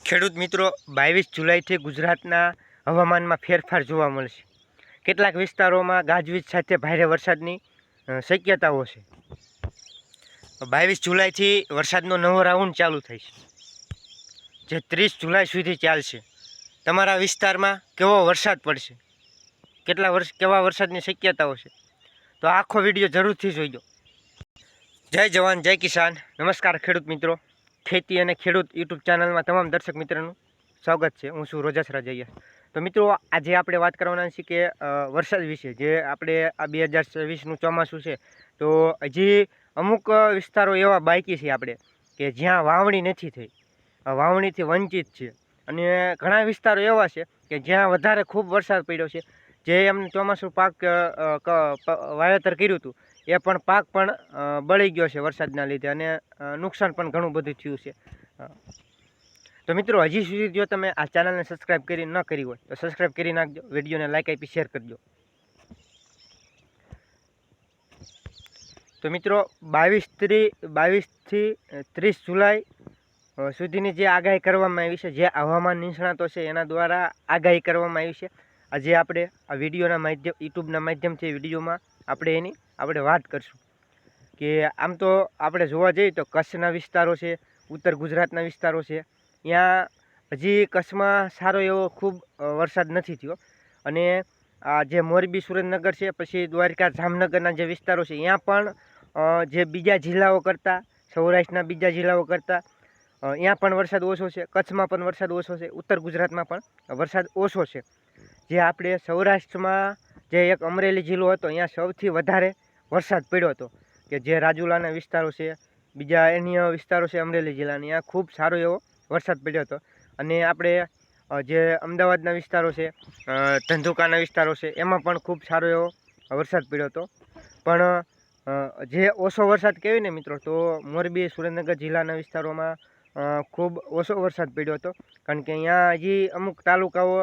ખેડૂત મિત્રો 22 જુલાઈથી ગુજરાતના હવામાનમાં ફેરફાર જોવા મળશે। કેટલાક વિસ્તારોમાં ગાજવીજ સાથે ભારે વરસાદની શક્યતાઓ છે। 22 જુલાઈથી વરસાદનો નવો રાઉન્ડ ચાલુ થશે, જે 30 જુલાઈ સુધી ચાલશે। તમારા વિસ્તારમાં કેવો વરસાદ પડશે, કેવા વરસાદની શક્યતાઓ છે, તો આખો વિડીયો જરૂરથી જોઈજો। જય જવાન જય કિસાન। નમસ્કાર ખેડૂત મિત્રો, ખેતી અને ખેડૂત યુટ્યુબ ચેનલમાં તમામ દર્શક મિત્રોનું સ્વાગત છે। હું છું રોજાસરા જૈયા। તો મિત્રો, આજે આપણે વાત કરવાના છીએ કે વરસાદ વિશે। જે આપણે આ 2024નું ચોમાસું છે, તો હજી અમુક વિસ્તારો એવા બાકી છે આપણે કે જ્યાં વાવણી નથી થઈ, વાવણીથી વંચિત છે, અને ઘણા વિસ્તારો એવા છે કે જ્યાં વધારે ખૂબ વરસાદ પડ્યો છે, જે એમને ચોમાસું પાક વાવેતર કર્યું હતું એ પણ પાક પણ બળી ગયો છે વરસાદના લીધે, અને નુકસાન પણ ઘણું બધું થયું છે। તો મિત્રો, હજી સુધી જો તમે આ ચેનલને સબસ્ક્રાઈબ કરી ન કરી હોય તો સબસ્ક્રાઈબ કરી નાખજો, વિડીયોને લાઈક આપી શેર કરજો। તો મિત્રો, 22 થી 30 જુલાઈ સુધીની જે આગાહી કરવામાં આવી છે, જે હવામાન નિષ્ણાતો છે એના દ્વારા આગાહી કરવામાં આવી છે, આજે આપણે આ વિડીયોના માધ્યમ યુટ્યુબના માધ્યમથી વિડીયોમાં આપણે વાત કરશું કે આમ તો આપણે જોવા જઈએ તો કચ્છના વિસ્તારો છે, ઉત્તર ગુજરાતના વિસ્તારો છે, ત્યાં હજી કચ્છમાં સારો એવો ખૂબ વરસાદ નથી થયો, અને આ જે મોરબી સુરેન્દ્રનગર છે, પછી દ્વારકા જામનગરના જે વિસ્તારો છે, ત્યાં પણ જે બીજા જિલ્લાઓ કરતાં, સૌરાષ્ટ્રના બીજા જિલ્લાઓ કરતાં ત્યાં પણ વરસાદ ઓછો છે, કચ્છમાં પણ વરસાદ ઓછો છે, ઉત્તર ગુજરાતમાં પણ વરસાદ ઓછો છે। જે આપણે સૌરાષ્ટ્રમાં જે એક અમરેલી જિલ્લો હતો, અહીંયા સૌથી વધારે વરસાદ પડ્યો હતો, કે જે રાજુલાના વિસ્તારો છે, બીજા અન્ય વિસ્તારો છે અમરેલી જિલ્લાના, ત્યાં ખૂબ સારો એવો વરસાદ પડ્યો હતો। અને આપણે જે અમદાવાદના વિસ્તારો છે, ધંધુકાના વિસ્તારો છે, એમાં પણ ખૂબ સારો એવો વરસાદ પડ્યો હતો। પણ જે ઓછો વરસાદ કહેવાય ને મિત્રો, તો મોરબી સુરેન્દ્રનગર જિલ્લાના વિસ્તારોમાં ખૂબ ઓછો વરસાદ પડ્યો હતો, કારણ કે અહીંયા હજી અમુક તાલુકાઓ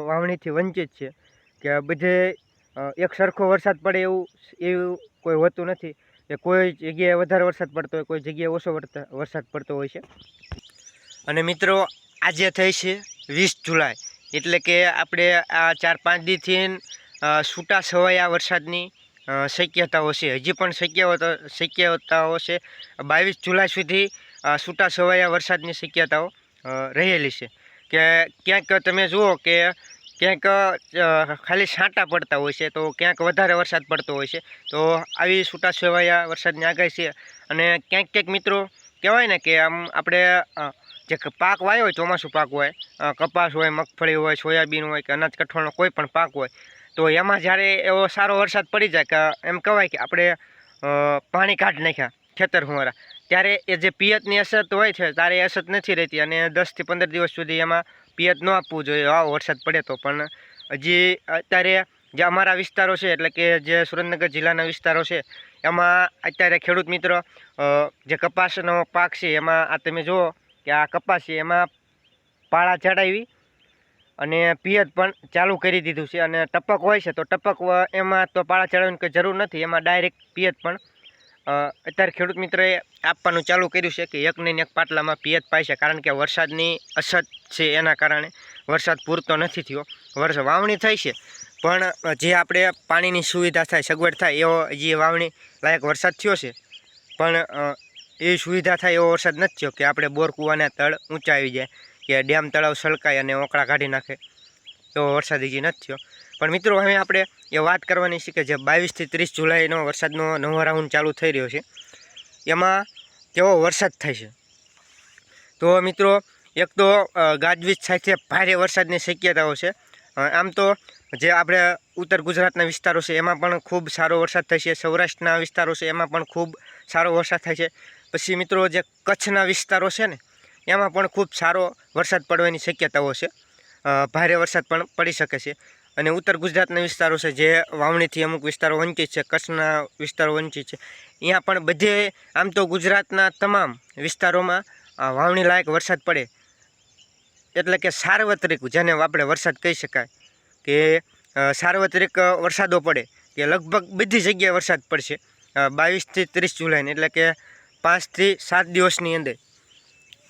વાવણીથી વંચિત છે, કે બધે એક સરખો વરસાદ પડે એવું કોઈ હોતું નથી, કે કોઈ જગ્યાએ વધારે વરસાદ પડતો હોય, કોઈ જગ્યાએ ઓછો વરસાદ પડતો હોય છે। અને મિત્રો, આજે થઈ છે 20 જુલાઈ, એટલે કે આપણે આ 4-5 દીથી છૂટા છવાયા વરસાદની શક્યતાઓ છે, હજી પણ શક્યતાઓ છે। 22 જુલાઈ સુધી છૂટા છવાયા વરસાદની શક્યતાઓ રહેલી છે, કે ક્યાંક તમે જુઓ કે ક્યાંક ખાલી છાંટા પડતા હોય છે, તો ક્યાંક વધારે વરસાદ પડતો હોય છે। તો આવી છૂટા છવાયા વરસાદની આગાહી છે। અને ક્યાંક મિત્રો કહેવાય ને કે આમ આપણે જે પાક વાવ્યો હોય, ચોમાસું પાક હોય, કપાસ હોય, મગફળી હોય, સોયાબીન હોય, કે અનાજ કઠોળનો કોઈ પણ પાક હોય, તો એમાં જ્યારે એવો સારો વરસાદ પડી જાય કે એમ કહેવાય કે આપણે પાણી કાઢી નાખ્યા ખેતર હુંવારા, ત્યારે એ જે પિયતની અસર હોય છે, ત્યારે એ અસર નથી રહેતી, અને 10 થી 15 દિવસ સુધી એમાં પિયત ન આપવું જોઈએ આવો વરસાદ પડે તો। પણ હજી અત્યારે જે અમારા વિસ્તારો છે, એટલે કે જે સુરેન્દ્રનગર જિલ્લાના વિસ્તારો છે, એમાં અત્યારે ખેડૂત મિત્રો જે કપાસનો પાક છે, એમાં આ તમે જુઓ કે આ કપાસ છે, એમાં પાળા ચડાવી અને પિયત પણ ચાલુ કરી દીધું છે। અને ટપક હોય છે, તો ટપક એમાં તો પાળા ચડાવવાની કોઈ જરૂર નથી, એમાં ડાયરેક્ટ પિયત પણ અત્યારે ખેડૂત મિત્રોએ આપવાનું ચાલુ કર્યું છે, કે એક ને એક પાટલામાં પિયત પાય છે, કારણ કે વરસાદની અછત છે, એના કારણે વરસાદ પૂરતો નથી થયો। વાવણી થઈ છે, પણ જે આપણે પાણીની સુવિધા થાય, સગવડ થાય એવો જે વાવણી લાયક વરસાદ થયો છે, પણ એવી સુવિધા થાય એવો વરસાદ નથી થયો કે આપણે બોર કૂવાના તળ ઊંચા આવી જાય, કે ડેમ તળાવ છલકાય અને ઓકળા કાઢી નાખે, એવો વરસાદ હજી નથી થયો। પણ મિત્રો, હવે આપણે એ વાત કરવાની છે કે જે 22 થી 30 જુલાઈનો વરસાદનો નવો રાઉન્ડ ચાલુ થઈ રહ્યો છે, એમાં કેવો વરસાદ થાય છે। તો મિત્રો, એક તો ગાજવીજ સાથે ભારે વરસાદની શક્યતાઓ છે। આમ તો જે આપણે ઉત્તર ગુજરાતના વિસ્તારો છે, એમાં પણ ખૂબ સારો વરસાદ થાય છે, સૌરાષ્ટ્રના વિસ્તારો છે, એમાં પણ ખૂબ સારો વરસાદ થાય છે। પછી મિત્રો, જે કચ્છના વિસ્તારો છે ને, એમાં પણ ખૂબ સારો વરસાદ પડવાની શક્યતાઓ છે, ભારે વરસાદ પણ પડી શકે છે। અને ઉત્તર ગુજરાતના વિસ્તારો છે, જે વાવણીથી અમુક વિસ્તારો વંચિત છે, કચ્છના વિસ્તારો વંચિત છે, અહીંયા પણ બધે આમ તો ગુજરાતના તમામ વિસ્તારોમાં વાવણી લાયક વરસાદ પડે, એટલે કે સાર્વત્રિક, જેને આપણે વરસાદ કહી શકાય, કે સાર્વત્રિક વરસાદો પડે, કે લગભગ બધી જગ્યાએ વરસાદ પડશે 22 થી 30 જુલાઈને, એટલે કે 5 થી 7 દિવસની અંદર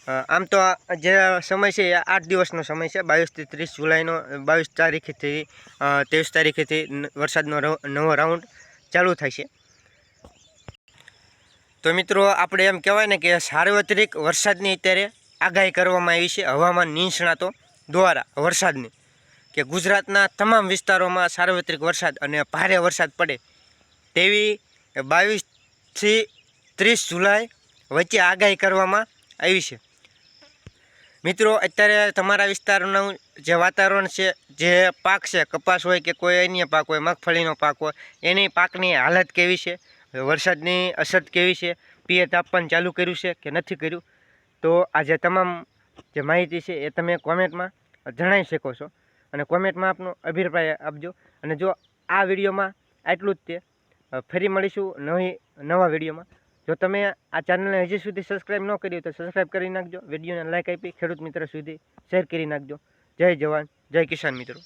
આમ તો આ જે સમય છે એ 8 દિવસનો સમય છે, 22 થી 30 જુલાઈનો. 22 તારીખેથી 23 તારીખેથી વરસાદનો નવો રાઉન્ડ ચાલુ થાય છે. તો મિત્રો આપણે એમ કહેવાય ને કે સાર્વત્રિક વરસાદની અત્યારે આગાહી કરવામાં આવી છે હવામાન નિષ્ણાતો દ્વારા વરસાદની, કે ગુજરાતના તમામ વિસ્તારોમાં સાર્વત્રિક વરસાદ અને ભારે વરસાદ પડે તેવી 22 થી 30 જુલાઈ વચ્ચે આગાહી કરવામાં આવી છે. મિત્રો અત્યારે તમારા વિસ્તારનું જે વાતાવરણ છે, જે પાક છે, કપાસ હોય કે કોઈ અન્ય પાક હોય, મગફળીનો પાક હોય, એની પાકની હાલત કેવી છે, વરસાદની અસર કેવી છે, પિયત આપવાનું ચાલુ કર્યું છે કે નથી કર્યું, તો આ જે તમામ જે માહિતી છે એ તમે કોમેન્ટમાં જણાવી શકો છો. અને કોમેન્ટમાં આપનો અભિપ્રાય આપજો. અને જો આ વિડીયોમાં આટલું જ તે, ફરી મળીશું નવા વિડીયોમાં. જો તમે આ ચેનલને હજી સુધી સબસ્ક્રાઈબ ન કર્યું તો સબસ્ક્રાઈબ કરી નાખજો, વિડીયોને લાઈક આપી ખેડૂત મિત્ર સુધી શેર કરી નાખજો. જય જવાન જય કિસાન મિત્રો.